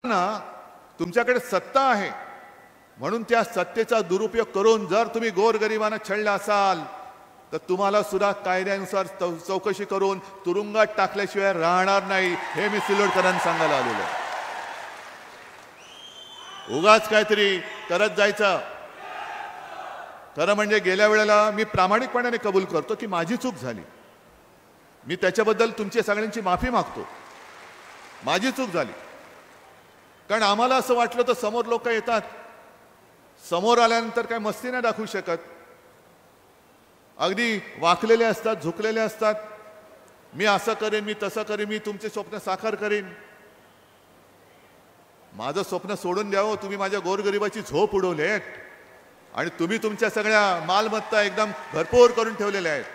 ना तुमच्याकडे सत्ता आहे म्हणून त्या सत्तेचा दुरुपयोग करून जर तुम्ही गोरगरिबांना छळला असाल तर तुम्हाला सुद्धा कायद्यानुसार चौकशी करून तुरुंगात टाकल्याशिवाय राहणार नाही, हे मी सिल्लोडकरांना सांगायला आलेलो आहे. उगाच काहीतरी करत जायचं. खरं म्हणजे गेल्या वेळेला मी प्रामाणिकपणाने कबूल करतो की माझी चूक झाली. मी त्याच्याबद्दल तुमच्या सगळ्यांची माफी मागतो. माझी चूक झाली. कारण आम्हाला असं वाटलं तर समोर लोक येतात, समोर आल्यानंतर काय मस्ती नाही दाखवू शकत. अगदी वाकलेले असतात, झुकलेले असतात. मी असं करेन, मी तसं करेन, मी तुमचे स्वप्न साकार करेन. माझं स्वप्न सोडून द्यावं. तुम्ही माझ्या गोरगरिबाची झोप उडवलेत आणि तुम्ही तुमच्या सगळ्या मालमत्ता एकदम भरपूर करून ठेवलेल्या आहेत.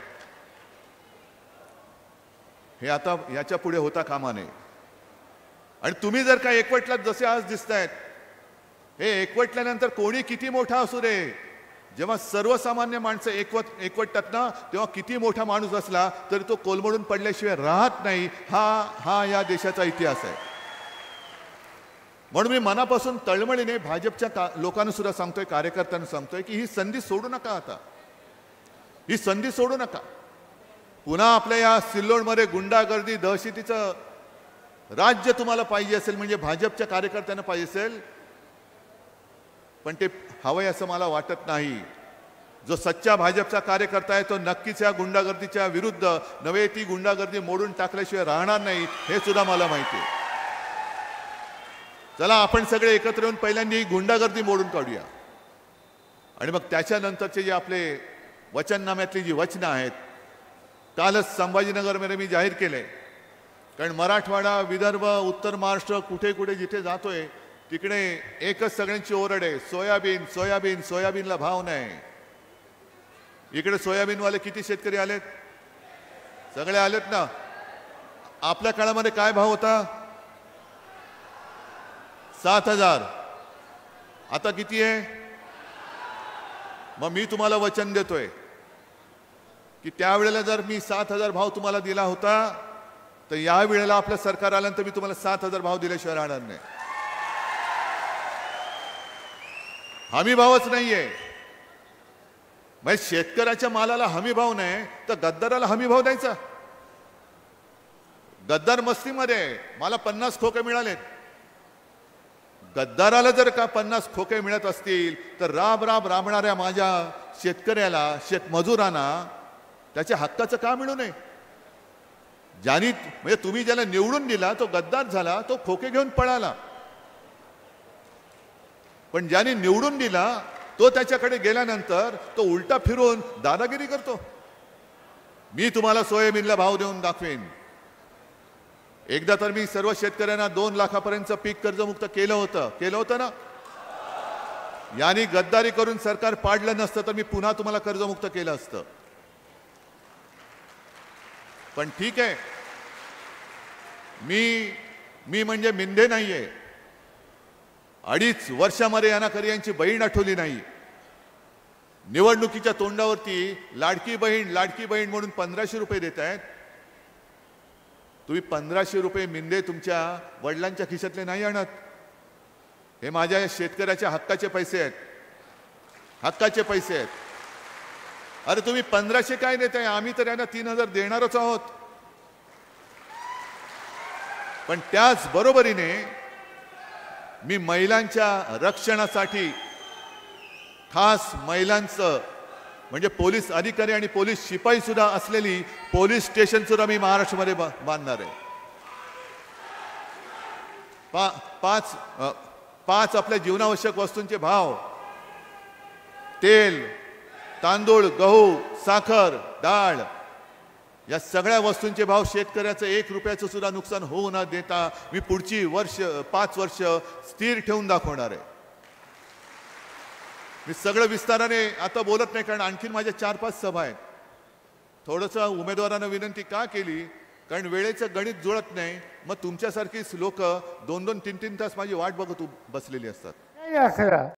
हे आता याच्या पुढे होता कामा नये. आणि तुम्ही जर का एकवटलात जसे आज दिसतायत, हे एकवटल्यानंतर कोणी किती मोठा असू दे, जेव्हा सर्वसामान्य माणसं एकवटतात ना, तेव्हा किती मोठा माणूस असला तरी तो कोलमडून पडल्याशिवाय राहत नाही. हा या देशाचा इतिहास आहे. म्हणून मी मनापासून तळमळीने भाजपच्या लोकांना सुद्धा सांगतोय, कार्यकर्त्यांना सांगतोय की ही संधी सोडू नका. आता ही संधी सोडू नका. पुन्हा आपल्या या सिल्लोडमध्ये गुंडागर्दी, दहशतीचं राज्य तुम्हाला पाहिजे असेल, म्हणजे भाजपच्या कार्यकर्त्यांना पाहिजे असेल, पण ते हवंय असं मला वाटत नाही. जो सच्चा भाजपचा कार्यकर्ता आहे तो नक्कीच या गुंडागर्दीच्या विरुद्ध नव्हे, ती गुंडागर्दी मोडून टाकल्याशिवाय राहणार नाही, हे सुद्धा मला माहिती आहे. चला आपण सगळे एकत्र येऊन पहिल्यांदा ही गुंडागर्दी मोडून काढूया आणि मग त्याच्यानंतरचे जे आपले वचननाम्यातली जी वचनं आहेत, कालच संभाजीनगरमध्ये मी जाहीर केले. कारण मराठवाडा, विदर्भ, उत्तर महाराष्ट्र, कुठे कुठे जिथे जातोय तिकडे एकच सगळ्यांची ओरड आहे, सोयाबीन सोयाबीन सोयाबीनला भाव नाही. इकडे सोयाबीनवाले किती शेतकरी आलेत? सगळे आलेत ना. आपल्या काळामध्ये काय भाव होता? 7,000. आता किती आहे? मग मी तुम्हाला वचन देतोय की त्यावेळेला जर मी 7,000 भाव तुम्हाला दिला होता तर या वेळेला आपलं सरकार आल्यानंतर मी तुम्हाला 7,000 भाव दिल्याशिवाय राहणार नाही. हमी भावच नाहीये. म्हणजे शेतकऱ्याच्या मालाला हमी भाव नाही तर गद्दाराला हमी भाव द्यायचा. गद्दार मस्तीमध्ये मला 50 खोके मिळालेत. गद्दाराला जर का 50 खोके मिळत असतील तर राबणाऱ्या माझ्या शेतकऱ्याला, शेतमजुरांना त्याच्या हक्काचं का मिळू नये? ज्यांनी म्हणजे तुम्ही ज्याला निवडून दिला तो गद्दार झाला, तो खोके घेऊन पळाला. पण ज्यांनी निवडून दिला तो त्याच्याकडे गेल्यानंतर तो उलटा फिरून दादागिरी करतो. मी तुम्हाला सोयाबीनला भाव देऊन दाखवेन. एकदा तर मी सर्व शेतकऱ्यांना 2 लाखापर्यंतचं पीक कर्जमुक्त केलं होतं ना. यांनी गद्दारी करून सरकार पाडलं नसतं तर मी पुन्हा तुम्हाला कर्जमुक्त केलं असतं. पण ठीक आहे, मी म्हणजे मिंदे नाहीये. 2.5 वर्षामध्ये यांना यांची बहीण आठवली नाही. निवडणुकीच्या तोंडावरती लाडकी बहीण म्हणून 1500 रुपये देत आहेत. तुम्ही 1500 रुपये मिंदे तुमच्या वडिलांच्या खिशातले नाही आणत. हे माझ्या शेतकऱ्याच्या हक्काचे पैसे आहेत. हक्काचे पैसे आहेत. अरे तुम्ही 1500 काय देताय? आम्ही तर यांना 3000 देणारच आहोत. पण त्याच बरोबरीने मी महिलांच्या रक्षणासाठी खास महिलांचं म्हणजे पोलीस अधिकारी आणि पोलीस शिपाई सुद्धा असलेली पोलीस स्टेशन सुद्धा मी महाराष्ट्रामध्ये बांधणार आहे. 5 आपल्या जीवनावश्यक वस्तूंचे भाव, तेल, तांदूळ, गहू, साखर, डाळ या सगळ्या वस्तूंचे भाव शेतकऱ्याचं 1 रुपयाचं सुद्धा नुकसान होऊ न देता मी पुढची 5 वर्ष स्थिर ठेवून दाखवणार आहे. मी सगळं विस्ताराने आता बोलत नाही कारण आणखीन माझ्या 4-5 सभा आहेत. थोडंसं उमेदवारांना विनंती का केली कारण वेळेचं गणित जुळत नाही. मग तुमच्यासारखीच लोक 2-2, 3-3 तास माझी वाट बघत बसलेली असतात.